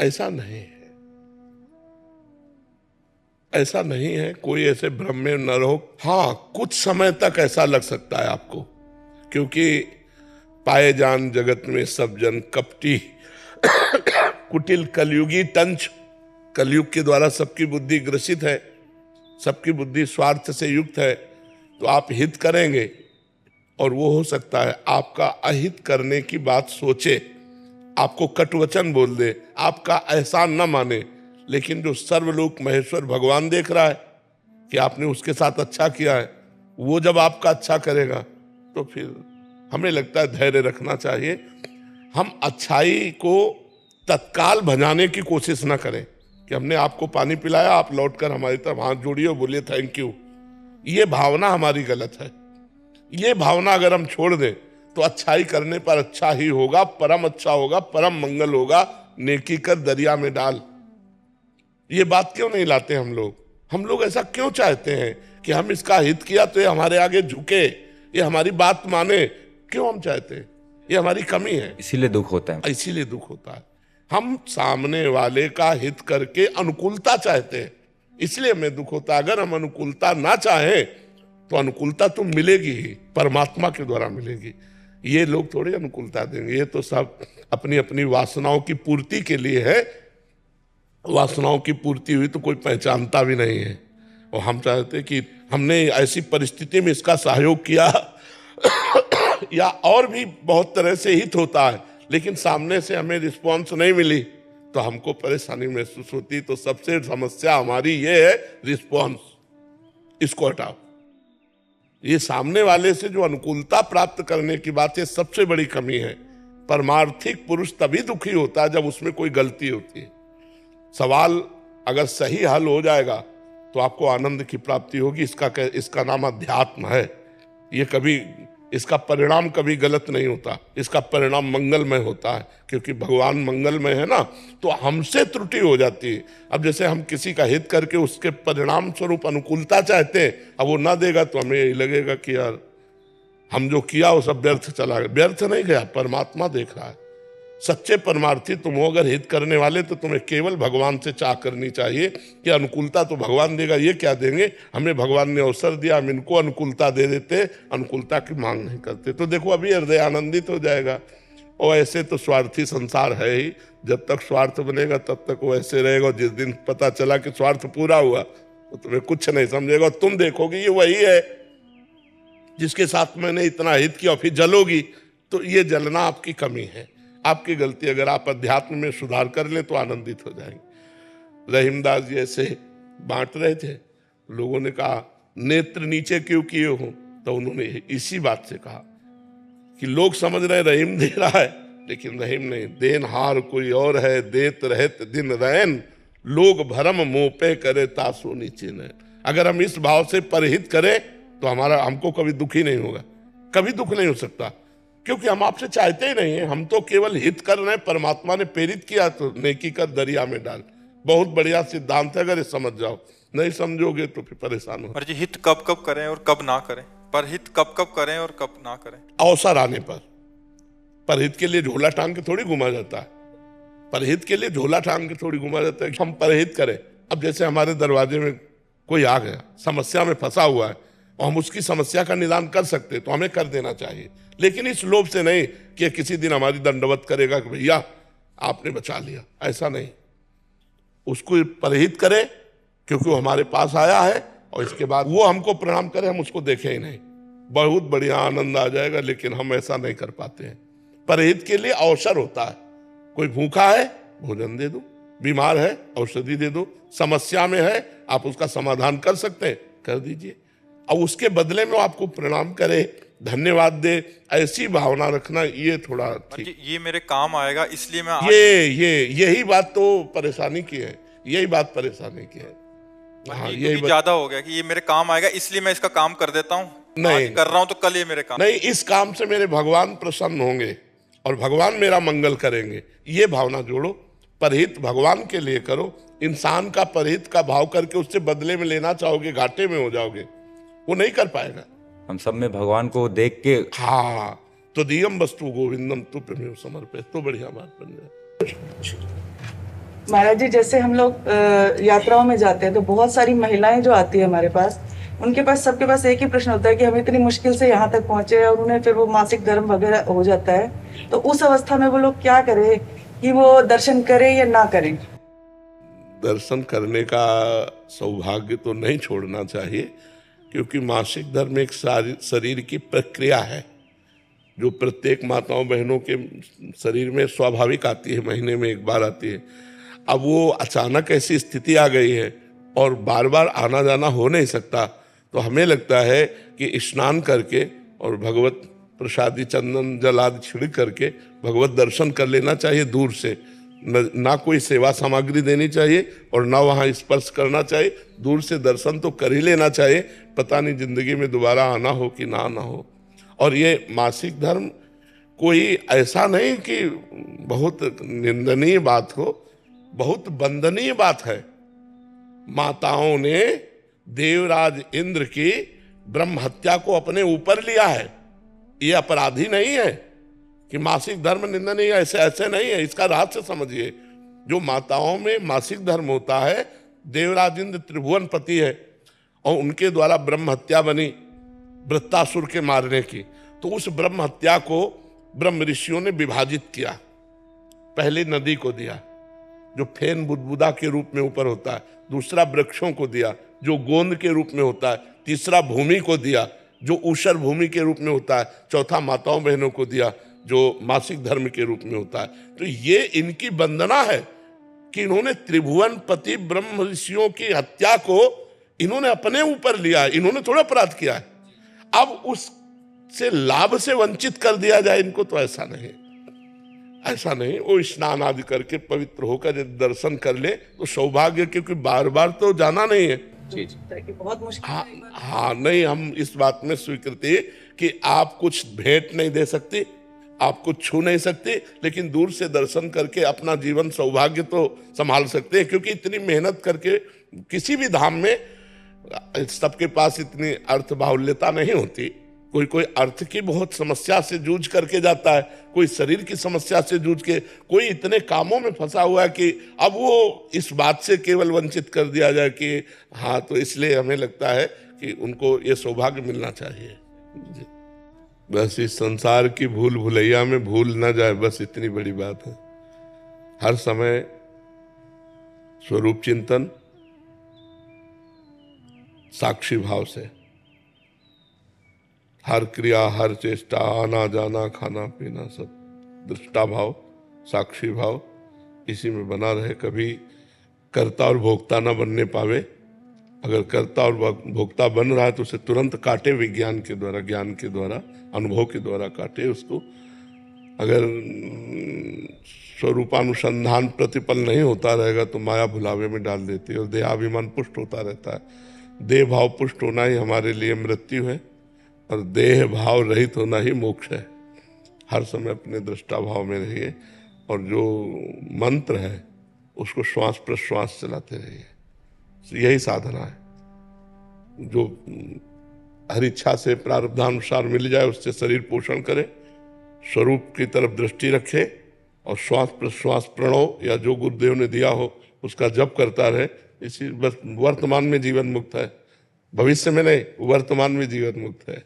ऐसा नहीं है, ऐसा नहीं है, कोई ऐसे भ्रम में न रहो। हाँ, कुछ समय तक ऐसा लग सकता है आपको, क्योंकि पाए जान जगत में सब जन कपटी कुटिल कलयुगी टंच। कलयुग के द्वारा सबकी बुद्धि ग्रसित है, सबकी बुद्धि स्वार्थ से युक्त है। तो आप हित करेंगे और वो हो सकता है आपका अहित करने की बात सोचे, आपको कटुवचन बोल दे, आपका एहसान न माने। लेकिन जो सर्वलोक महेश्वर भगवान देख रहा है कि आपने उसके साथ अच्छा किया है, वो जब आपका अच्छा करेगा तो फिर हमें लगता है धैर्य रखना चाहिए। हम अच्छाई को तत्काल भजाने की कोशिश ना करें कि हमने आपको पानी पिलाया, आप लौटकर हमारी तरफ हाथ जोड़िए और बोलिए थैंक यू। ये भावना हमारी गलत है। ये भावना अगर हम छोड़ दें तो अच्छाई करने पर अच्छा ही होगा, परम अच्छा होगा, परम मंगल होगा। नेकी कर दरिया में डाल, ये बात क्यों नहीं लाते हम लोग? हम लोग ऐसा क्यों चाहते हैं कि हम इसका हित किया तो ये हमारे आगे झुके, ये हमारी बात माने? क्यों हम चाहते हैं? ये हमारी कमी है, इसीलिए दुख होता है। इसीलिए दुख होता है। हम सामने वाले का हित करके अनुकूलता चाहते हैं, इसलिए हमें दुख होता है। अगर हम अनुकूलता ना चाहें तो अनुकूलता तो मिलेगी ही, परमात्मा के द्वारा मिलेगी। ये लोग थोड़ी अनुकूलता देंगे, ये तो सब अपनी अपनी वासनाओं की पूर्ति के लिए है। वासनाओं की पूर्ति हुई तो कोई पहचानता भी नहीं है। और हम चाहते कि हमने ऐसी परिस्थिति में इसका सहयोग किया या और भी बहुत तरह से हित होता है, लेकिन सामने से हमें रिस्पॉन्स नहीं मिली तो हमको परेशानी महसूस होती। तो सबसे समस्या हमारी ये है रिस्पॉन्स, इसको हटाओ। ये सामने वाले से जो अनुकूलता प्राप्त करने की बात है, सबसे बड़ी कमी है। परमार्थिक पुरुष तभी दुखी होता है जब उसमें कोई गलती होती है। सवाल अगर सही हल हो जाएगा तो आपको आनंद की प्राप्ति होगी। इसका नाम अध्यात्म है। ये कभी, इसका परिणाम कभी गलत नहीं होता, इसका परिणाम मंगलमय होता है, क्योंकि भगवान मंगलमय है ना। तो हमसे त्रुटि हो जाती है। अब जैसे हम किसी का हित करके उसके परिणाम स्वरूप अनुकूलता चाहते हैं, अब वो ना देगा तो हमें यही लगेगा कि यार हम जो किया वो सब व्यर्थ चला गया। व्यर्थ नहीं गया, परमात्मा देख रहा है। सच्चे परमार्थी तुम हो अगर हित करने वाले, तो तुम्हें केवल भगवान से चाह करनी चाहिए कि अनुकूलता तो भगवान देगा, ये क्या देंगे, हमें भगवान ने अवसर दिया, हम इनको अनुकूलता दे देते, अनुकूलता की मांग नहीं करते। तो देखो अभी हृदय आनंदित हो जाएगा। और ऐसे तो स्वार्थी संसार है ही, जब तक स्वार्थ बनेगा तब तक वो ऐसे रहेगा। जिस दिन पता चला कि स्वार्थ पूरा हुआ तो तुम्हें कुछ नहीं समझेगा। तुम देखोगे ये वही है जिसके साथ मैंने इतना हित किया, फिर जलोगी। तो ये जलना आपकी कमी है, आपकी गलती। अगर आप अध्यात्म में सुधार कर लें तो आनंदित हो जाएंगे। रहीमदास जी ऐसे बांट रहे थे, लोगों ने कहा नेत्र नीचे क्यों किए हो, तो उन्होंने इसी बात से कहा कि लोग समझ रहे रहीम दे रहा है, लेकिन रहीम नहीं, देनहार कोई और है, देत रहत दिन रैन, लोग भरम मोह पे करे तासो नीचे न। अगर हम इस भाव से परहित करें तो हमको कभी दुख ही नहीं होगा, कभी दुख नहीं हो सकता, क्योंकि हम आपसे चाहते ही नहीं है। हम तो केवल हित कर रहे हैं। परमात्मा ने प्रेरित किया तो नेकी कर दरिया में डाल। बहुत बढ़िया सिद्धांत है, अगर ये समझ जाओ। नहीं समझोगे तो फिर परेशान हो। पर जी हित कब कब करें और कब ना करें? पर हित कब कब करें और कब ना करें? अवसर आने पर। परहित के लिए झोला टांग के थोड़ी घुमा जाता है, परहित के लिए झोला टांग के थोड़ी घुमा जाता है। हम परहित करें। अब जैसे हमारे दरवाजे में कोई आ गया, समस्या में फंसा हुआ है, और हम उसकी समस्या का निदान कर सकते तो हमें कर देना चाहिए। लेकिन इस लोभ से नहीं कि किसी दिन हमारी दंडवत करेगा कि भैया आपने बचा लिया, ऐसा नहीं। उसको परहित करे क्योंकि वो हमारे पास आया है, और इसके बाद वो हमको प्रणाम करे, हम उसको देखें ही नहीं, बहुत बढ़िया आनंद आ जाएगा। लेकिन हम ऐसा नहीं कर पाते हैं। परहित के लिए अवसर होता है। कोई भूखा है भोजन दे दो, बीमार है औषधि दे दो, समस्या में है आप उसका समाधान कर सकते हैं, कर दीजिए। और उसके बदले में आपको प्रणाम करे, धन्यवाद दे, ऐसी भावना रखना, ये थोड़ा ठीक। ये मेरे काम आएगा इसलिए मैं यही बात तो परेशानी की है, यही बात परेशानी की है। हाँ, यही ज्यादा हो गया कि ये मेरे काम आएगा इसलिए मैं इसका काम कर देता हूँ, नहीं कर रहा हूँ तो कल ये मेरे काम नहीं। इस काम से मेरे भगवान प्रसन्न होंगे और भगवान मेरा मंगल करेंगे, ये भावना जोड़ो। परहित भगवान के लिए करो। इंसान का परहित का भाव करके उससे बदले में लेना चाहोगे, घाटे में हो जाओगे, वो नहीं कर पाएगा। हम सब में भगवान को देख के, हाँ, तो दियम वस्तु गोविंदम तुभ्यमेव समर्पयेत्, तो बढ़िया बात बन जाए। महाराज जी, जैसे हम लोग यात्राओं में जाते हैं तो बहुत सारी महिलाएं जो आती है हमारे पास, उनके पास सबके पास एक ही प्रश्न होता है कि हम इतनी मुश्किल से यहाँ तक पहुंचे और उन्हें फिर वो मासिक धर्म वगैरह हो जाता है, तो उस अवस्था में वो लोग क्या करें कि वो दर्शन करें या ना करें? दर्शन करने का सौभाग्य तो नहीं छोड़ना चाहिए, क्योंकि मासिक धर्म एक शरीर की प्रक्रिया है जो प्रत्येक माताओं बहनों के शरीर में स्वाभाविक आती है, महीने में एक बार आती है। अब वो अचानक ऐसी स्थिति आ गई है और बार बार आना जाना हो नहीं सकता, तो हमें लगता है कि स्नान करके और भगवत प्रसादी चंदन जल आदि छिड़क करके भगवत दर्शन कर लेना चाहिए दूर से। ना कोई सेवा सामग्री देनी चाहिए और ना वहाँ स्पर्श करना चाहिए, दूर से दर्शन तो कर ही लेना चाहिए, पता नहीं जिंदगी में दोबारा आना हो कि ना आना हो। और ये मासिक धर्म कोई ऐसा नहीं कि बहुत निंदनीय बात हो, बहुत वंदनीय बात है। माताओं ने देवराज इंद्र की ब्रह्म हत्या को अपने ऊपर लिया है, ये अपराधी नहीं है कि मासिक धर्म निंदनीय, ऐसे ऐसे नहीं है। इसका रहस्य समझिए, जो माताओं में मासिक धर्म होता है, देवराज इंद्र त्रिभुवन पति है और उनके द्वारा ब्रह्म हत्या बनी वृत्तासुर के मारने की, तो उस ब्रह्म हत्या को ब्रह्म ऋषियों ने विभाजित किया। पहले नदी को दिया जो फेन बुदबुदा के रूप में ऊपर होता है, दूसरा वृक्षों को दिया जो गोंद के रूप में होता है, तीसरा भूमि को दिया जो ऊषर भूमि के रूप में होता है, चौथा माताओं बहनों को दिया जो मासिक धर्म के रूप में होता है। तो ये इनकी वंदना है कि इन्होंने त्रिभुवन पति ब्रह्म ऋषियों की हत्या को इन्होंने अपने ऊपर लिया है, इन्होंने थोड़ा अपराध किया है। अब उससे लाभ से वंचित कर दिया जाए इनको, तो ऐसा नहीं, ऐसा नहीं। वो स्नान आदि करके पवित्र होकर यदि दर्शन कर ले तो सौभाग्य, क्योंकि बार बार तो जाना नहीं है। बहुत मुश्किल हाँ नहीं, हम इस बात में स्वीकृति कि आप कुछ भेंट नहीं दे सकते, आप कुछ छू नहीं सकते, लेकिन दूर से दर्शन करके अपना जीवन सौभाग्य तो संभाल सकते हैं। क्योंकि इतनी मेहनत करके किसी भी धाम में सबके पास इतनी अर्थ बाहुल्यता नहीं होती। कोई कोई अर्थ की बहुत समस्या से जूझ करके जाता है, कोई शरीर की समस्या से जूझ के, कोई इतने कामों में फंसा हुआ है कि अब वो इस बात से केवल वंचित कर दिया जाए कि हाँ, तो इसलिए हमें लगता है कि उनको ये सौभाग्य मिलना चाहिए। बस इस संसार की भूल भुलैया में भूल न जाए, बस इतनी बड़ी बात है। हर समय स्वरूप चिंतन, साक्षी भाव से हर क्रिया, हर चेष्टा, आना जाना, खाना पीना, सब दृष्टा भाव, साक्षी भाव, इसी में बना रहे। कभी कर्ता और भोक्ता न बनने पावे। अगर कर्ता और भोक्ता बन रहा है तो उसे तुरंत काटे, विज्ञान के द्वारा, ज्ञान के द्वारा, अनुभव के द्वारा काटे उसको। अगर स्वरूपानुसंधान प्रतिपल नहीं होता रहेगा तो माया भुलावे में डाल देती है और देहाभिमान पुष्ट होता रहता है। देह भाव पुष्ट होना ही हमारे लिए मृत्यु है और देह भाव रहित होना ही मोक्ष है। हर समय अपने दृष्टा भाव में रहिए और जो मंत्र है उसको श्वास प्रश्वास चलाते रहिए। यही साधना है। जो हर इच्छा से प्रारब्धानुसार मिल जाए उससे शरीर पोषण करे, स्वरूप की तरफ दृष्टि रखे और श्वास प्रश्वास प्रणव या जो गुरुदेव ने दिया हो उसका जप करता रहे। इसी बस वर्तमान में जीवन मुक्त है, भविष्य में नहीं, वर्तमान में जीवन मुक्त है।